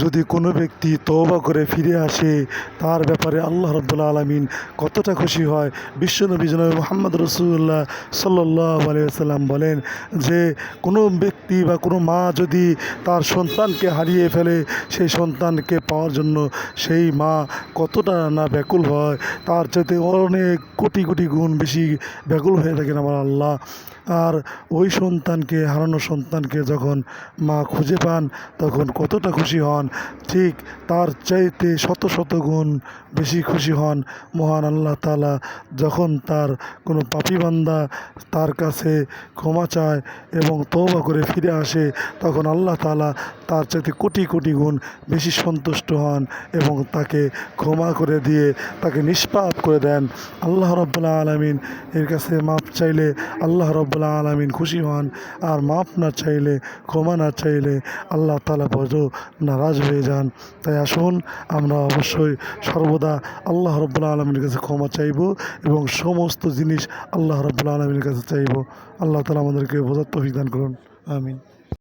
যদি কোনো ব্যক্তি তওবা করে ফিরে আসে তার ব্যাপারে আল্লাহ রাব্বুল আলামিন কতটা খুশি হয়। বিশ্বনবী জনাব মুহাম্মদ রাসূলুল্লাহ সাল্লাল্লাহু আলাইহি ওয়াসাল্লাম বলেন যে কোনো ব্যক্তি বা কোনো মা যদি তার সন্তানকে হারিয়ে ফেলে, সেই সন্তানকে পাওয়ার জন্য সেই মা কতটা না ব্যাকুল হয়, তার চাইতে অনেক কোটি কোটি গুণ বেশি ব্যাকুল হয়ে থাকেন আমার আল্লাহ। আর ওই সন্তানকে, হারানো সন্তানকে যখন মা খুঁজে পান তখন কতটা খুশি হন, ঠিক তার চাইতে শত শত গুণ বেশি খুশি হন মহান আল্লাহ তাআলা যখন তার কোনো পাপী বান্দা তার কাছে ক্ষমা চায় এবং তওবা করে ফিরে আসে, তখন আল্লাহ তাআলা তার চাইতে কোটি কোটি গুণ বেশি সন্তুষ্ট হন এবং তাকে ক্ষমা করে দিয়ে তাকে নিষ্পাপ করে দেন। আল্লাহ রাব্বুল আলামিন এর কাছে মাপ চাইলে আল্লাহ রাব্বুল আলামিন খুশি হন, আর মাপ না চাইলে, ক্ষমা না চাইলে আল্লাহ তাআলা বড় নারাজ হয়ে যান। তাই আসুন আমরা অবশ্যই সর্বদা আল্লাহ রাব্বুল আলামিনের কাছে ক্ষমা চাইব এবং সমস্ত জিনিস আল্লাহ রাব্বুল আলামিনের কাছে চাইব। আল্লাহ তাআলা আমাদেরকে বোঝার তৌফিক দান করুন। আমিন।